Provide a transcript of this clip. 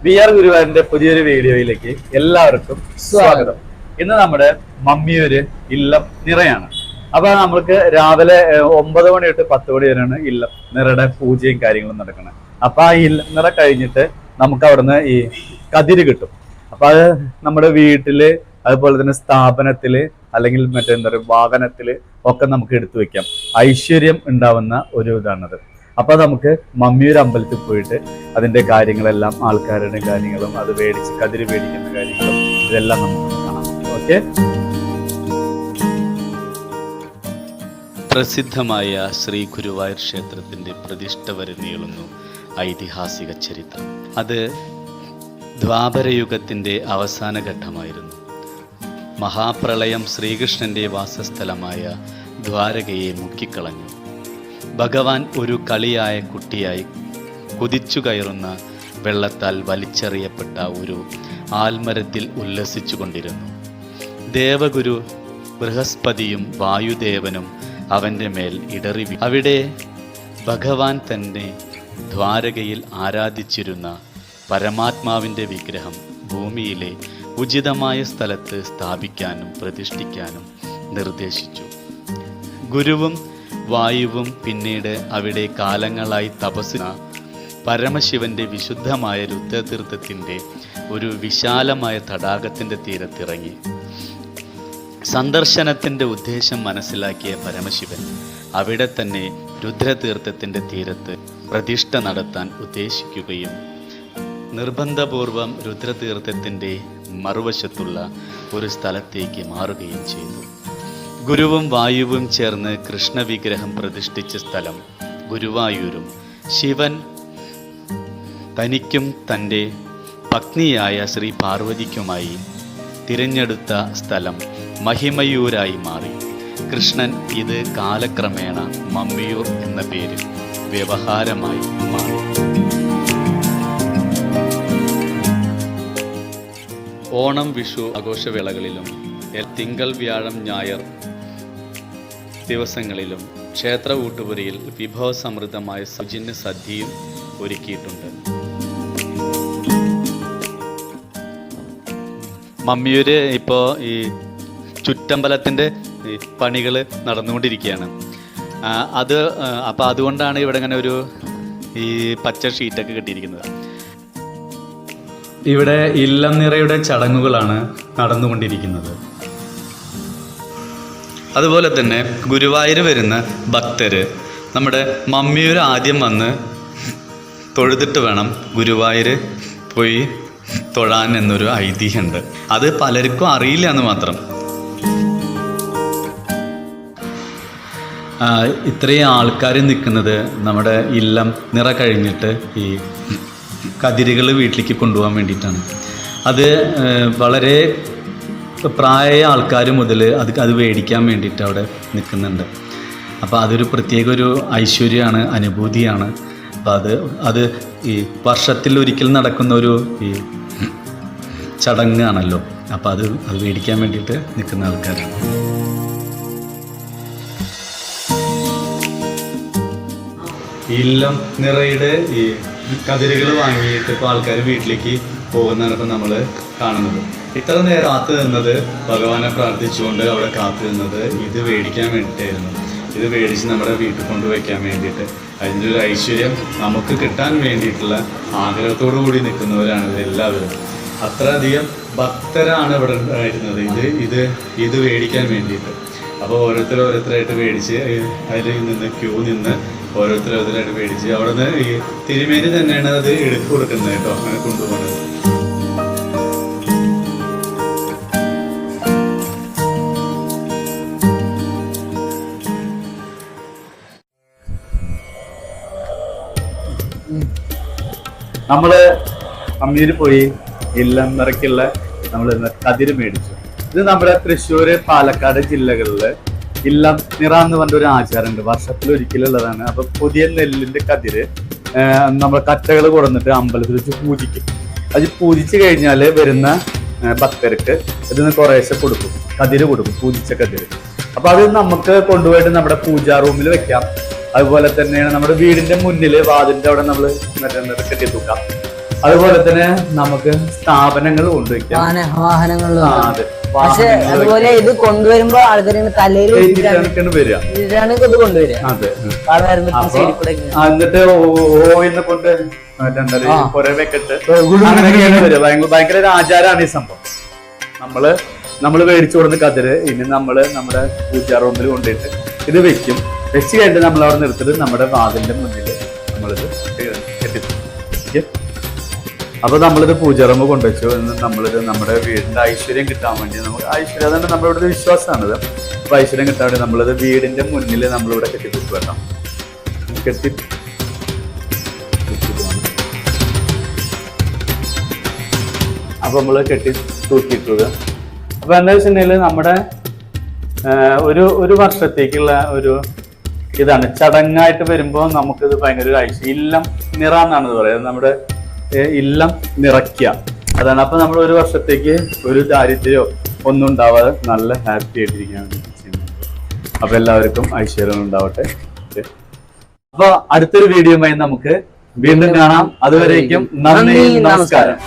V R ഗുരുവായൂരിന്റെ പുതിയൊരു വീഡിയോയിലേക്ക് എല്ലാവർക്കും സ്വാഗതം. ഇന്ന് നമ്മുടെ മമ്മിയൂര് ഇല്ലം നിറയാണ്. അപ്പൊ നമ്മൾക്ക് രാവിലെ 9 മണി തൊട്ട് 10 മണി വരെയാണ് ഇല്ലം നിറയുടെ പൂജയും കാര്യങ്ങളും നടക്കുന്നത്. അപ്പൊ ആ ഇല്ലം നിറ കഴിഞ്ഞിട്ട് നമുക്ക് അവിടുന്ന് ഈ കതിര് കിട്ടും. അപ്പൊ അത് നമ്മുടെ വീട്ടില്, അതുപോലെ തന്നെ സ്ഥാപനത്തില്, അല്ലെങ്കിൽ മറ്റെന്താ പറയുക വാഹനത്തില് ഒക്കെ നമുക്ക് എടുത്തു വെക്കാം. ഐശ്വര്യം ഉണ്ടാവുന്ന ഒരു ഇതാണത്. അപ്പൊ നമുക്ക് മമ്മിയൂർ അമ്പലത്തിൽ പോയിട്ട് അതിന്റെ കാര്യങ്ങളെല്ലാം, ആൾക്കാരുടെ കാര്യങ്ങളും, അത് മേടിച്ച് കതിര് മേടിക്കുന്ന കാര്യങ്ങളും ഇതെല്ലാം നമുക്ക് കാണാം. ഓക്കെ. പ്രസിദ്ധമായ ശ്രീ ഗുരുവായൂർ ക്ഷേത്രത്തിന്റെ പ്രതിഷ്ഠ വരെ നീളുന്നു ഐതിഹാസിക ചരിത്രം. അത് ദ്വാപരയുഗത്തിന്റെ അവസാന ഘട്ടമായിരുന്നു. മഹാപ്രളയം ശ്രീകൃഷ്ണന്റെ വാസസ്ഥലമായ ദ്വാരകയെ മുക്കിക്കളഞ്ഞു. ഭഗവാൻ ഒരു കളിയായ കുട്ടിയായി കുതിച്ചു കയറുന്ന വെള്ളത്താൽ വലിച്ചെറിയപ്പെട്ട ഒരു ആൽമരത്തിൽ ഉല്ലസിച്ചു കൊണ്ടിരുന്നു. ദേവഗുരു ബൃഹസ്പതിയും വായുദേവനും അവൻ്റെ മേൽ ഇടറി. അവിടെ ഭഗവാൻ തന്നെ ദ്വാരകയിൽ ആരാധിച്ചിരുന്ന പരമാത്മാവിൻ്റെ വിഗ്രഹം ഭൂമിയിലെ ഉചിതമായ സ്ഥലത്ത് സ്ഥാപിക്കാനും പ്രതിഷ്ഠിക്കാനും നിർദ്ദേശിച്ചു. ഗുരുവും വായുവും പിന്നീട് അവിടെ കാലങ്ങളായി തപസ്സിന പരമശിവന്റെ വിശുദ്ധമായ രുദ്രതീർത്ഥത്തിൻ്റെ ഒരു വിശാലമായ തടാകത്തിൻ്റെ തീരത്തിറങ്ങി. സന്ദർശനത്തിൻ്റെ ഉദ്ദേശം മനസ്സിലാക്കിയ പരമശിവൻ അവിടെ തന്നെ രുദ്രതീർത്ഥത്തിൻ്റെ തീരത്ത് പ്രതിഷ്ഠ നടത്താൻ ഉദ്ദേശിക്കുകയും നിർബന്ധപൂർവം രുദ്രതീർത്ഥത്തിൻ്റെ മറുവശത്തുള്ള ഒരു സ്ഥലത്തേക്ക് മാറുകയും ചെയ്തു. ഗുരുവും വായുവും ചേർന്ന് കൃഷ്ണവിഗ്രഹം പ്രതിഷ്ഠിച്ച സ്ഥലം ഗുരുവായൂരും ശിവൻ തനിക്കും തൻ്റെ പത്നിയായ ശ്രീ പാർവതിക്കുമായി തിരഞ്ഞെടുത്ത സ്ഥലം മഹിമയൂരായി മാറി. കൃഷ്ണൻ ഇത് കാലക്രമേണ മമ്മിയൂർ എന്ന പേരിൽ വ്യവഹാരമായി മാറി. ഓണം, വിഷു ആഘോഷവേളകളിലും തിങ്കൾ, വ്യാഴം, ഞായർ ദിവസങ്ങളിലും ക്ഷേത്ര ഊട്ടുപുരയിൽ വിഭവസമൃദ്ധമായ സൗജന്യ സദ്യയും ഒരുക്കിയിട്ടുണ്ട്. മമ്മിയൂര് ഇപ്പോൾ ഈ ചുറ്റമ്പലത്തിൻ്റെ പണികൾ നടന്നുകൊണ്ടിരിക്കുകയാണ്. അപ്പോൾ അതുകൊണ്ടാണ് ഇവിടെ ഇങ്ങനെ ഒരു ഈ പച്ച ഷീറ്റൊക്കെ കെട്ടിയിരിക്കുന്നത്. ഇവിടെ ഇല്ലം നിറയുടെ ചടങ്ങുകളാണ് നടന്നുകൊണ്ടിരിക്കുന്നത്. അതുപോലെ തന്നെ ഗുരുവായൂർ വരുന്ന ഭക്തര് നമ്മുടെ മമ്മിയൂർ ആദ്യം വന്ന് തൊഴുതിട്ട് വേണം ഗുരുവായൂർ പോയി തൊഴാൻ എന്നൊരു ഐതിഹ്യമുണ്ട്. അത് പലർക്കും അറിയില്ല എന്ന് മാത്രം. ഇത്രയും ആൾക്കാർ നിൽക്കുന്നത് നമ്മുടെ ഇല്ലം നിറ കഴിഞ്ഞിട്ട് ഈ കതിരുകൾ വീട്ടിലേക്ക് കൊണ്ടുപോകാൻ വേണ്ടിയിട്ടാണ്. അത് വളരെ പ്രായമായ ആൾക്കാർ മുതൽ അത് മേടിക്കാൻ വേണ്ടിയിട്ട് അവിടെ നിൽക്കുന്നുണ്ട്. അപ്പോൾ അതൊരു പ്രത്യേക ഒരു ഐശ്വര്യമാണ്, അനുഭൂതിയാണ്. അപ്പോൾ അത് ഈ വർഷത്തിൽ ഒരിക്കൽ നടക്കുന്ന ഒരു ഈ ചടങ്ങാണല്ലോ. അപ്പോൾ അത് മേടിക്കാൻ വേണ്ടിയിട്ട് നിൽക്കുന്ന ആൾക്കാരാണ്. ഇല്ലം നിറയുടെ ഈ കതിരുകൾ വാങ്ങിയിട്ട് ഇപ്പോൾ ആൾക്കാർ വീട്ടിലേക്ക് പോകുന്നതാണ് ഇപ്പം നമ്മൾ കാണുന്നത്. ഇത്ര നേരം കാത്തു നിന്നത്, ഭഗവാനെ പ്രാർത്ഥിച്ചുകൊണ്ട് അവിടെ കാത്തു നിന്നത് ഇത് മേടിക്കാൻ വേണ്ടിയിട്ടായിരുന്നു. ഇത് മേടിച്ച് നമ്മുടെ വീട്ടിൽ കൊണ്ടുവയ്ക്കാൻ വേണ്ടിയിട്ട്, അതിൻ്റെ ഒരു ഐശ്വര്യം നമുക്ക് കിട്ടാൻ വേണ്ടിയിട്ടുള്ള ആഗ്രഹത്തോടു കൂടി നിൽക്കുന്നവരാണ് ഇവരെല്ലാവരും. അത്രയധികം ഭക്തരാണ് ഇവിടെ ഉണ്ടായിരുന്നത് ഇത് മേടിക്കാൻ വേണ്ടിയിട്ട്. അപ്പോൾ ഓരോരുത്തരായിട്ട് മേടിച്ച് അതിൽ നിന്ന് ക്യൂ നിന്ന് ഓരോരുത്തരായിട്ട് മേടിച്ച് അവിടെ നിന്ന് ഈ തിരുമേനി തന്നെയാണ് അത് എടുത്തു കൊടുക്കുന്നത് കേട്ടോ, അങ്ങനെ കൊണ്ടുപോകുന്നത്. നമ്മള് മമ്മിയൂര് പോയി ഇല്ലം നിറയ്ക്കുള്ള നമ്മൾ കതിര് മേടിച്ചു. ഇത് നമ്മുടെ തൃശ്ശൂര്, പാലക്കാട് ജില്ലകളില് ഇല്ലം നിറ എന്ന് പറഞ്ഞ ഒരു ആചാരമുണ്ട്. വർഷത്തിലൊരിക്കലുള്ളതാണ്. അപ്പൊ പുതിയ നെല്ലിന്റെ കതിര് നമ്മൾ കറ്റകൾ കൊടുന്നിട്ട് അമ്പലത്തിൽ വെച്ച് പൂജിക്കും. അത് പൂജിച്ചു കഴിഞ്ഞാല് വരുന്ന ഭക്തർക്ക് ഇതിന് കുറേശ്ശെ കൊടുക്കും, കതിര് കൊടുക്കും, പൂജിച്ച കതിര്. അപ്പൊ അത് നമുക്ക് കൊണ്ടുപോയിട്ട് നമ്മുടെ പൂജാ റൂമിൽ വെക്കാം. അതുപോലെ തന്നെയാണ് നമ്മുടെ വീടിന്റെ മുന്നിൽ വാതിലിന്റെ അവിടെ നമ്മൾ കെട്ടി തൂക്കാം. അതുപോലെ തന്നെ നമുക്ക് സ്ഥാപനങ്ങൾ കൊണ്ടുവയ്ക്കാം. വാഹനങ്ങളിൽ ആ, അതെ. പക്ഷെ അതുപോലെ ഇത് കൊണ്ടുവരുമ്പോ ആൾക്കാർ തലയിൽ എഴുതിയിട്ടാണ് വരിക. ഇത് കൊണ്ടുവരിക. അതെ. അപ്പൊ എന്നിട്ട് ഓയിന്ന് കൊണ്ട് കുറെ വെക്കിട്ട് അങ്ങനെയൊക്കെയാണ് വരിക. ഭയങ്കര ഒരു ആചാരമാണ് ഈ സംഭവം. നമ്മള് മേടിച്ചു കൊടുക്കുന്ന കതിര് ഇനി നമ്മുടെ പൂജാ റൂമിൽ കൊണ്ടുപോയിട്ട് ഇത് വെക്കും. വെച്ച് കഴിഞ്ഞിട്ട് നമ്മൾ അവിടെ നിർത്തിട്ട് നമ്മുടെ വാതിലിന്റെ മുന്നിൽ നമ്മളിത് കെട്ടിക്കും. അപ്പൊ നമ്മളിത് പൂജാ റൂമ് കൊണ്ടുവച്ചു. നമ്മളിത് നമ്മുടെ വീടിന്റെ ഐശ്വര്യം കിട്ടാൻ വേണ്ടി നമുക്ക് ഐശ്വര്യം അതാണ് നമ്മുടെ ഇവിടെ വിശ്വാസമാണിത്. അപ്പൊ ഐശ്വര്യം കിട്ടാൻ വേണ്ടി നമ്മളിത് വീടിന്റെ മുന്നിൽ നമ്മളിവിടെ കെട്ടിപ്പിടിച്ചു വെക്കാം. അപ്പൊ നമ്മള് കെട്ടി തൂക്കിയിട്ടുള്ളത്. അപ്പൊ എന്താ വെച്ചിട്ടുണ്ടെങ്കിൽ നമ്മുടെ ഒരു വർഷത്തേക്കുള്ള ഒരു ഇതാണ് ചടങ്ങായിട്ട് വരുമ്പോ നമുക്കിത് ഭയങ്കര ഒരു ഐശ്വര്യം. ഇല്ലം നിറ എന്നാണ് ഇത് പറയുന്നത്. നമ്മുടെ ഇല്ലം നിറയ്ക്കുക അതാണ്. അപ്പൊ നമ്മൾ ഒരു വർഷത്തേക്ക് ഒരു ദാരിദ്ര്യമോ ഒന്നും ഉണ്ടാവാതെ നല്ല ഹാപ്പി ആയിട്ടിരിക്കാൻ വേണ്ടി ചെയ്യുന്നത്. അപ്പൊ എല്ലാവർക്കും ഐശ്വര്യം ഉണ്ടാവട്ടെ. അപ്പൊ അടുത്തൊരു വീഡിയോയുമായി നമുക്ക് വീണ്ടും കാണാം. അതുവരേക്കും നന്ദി, നമസ്കാരം.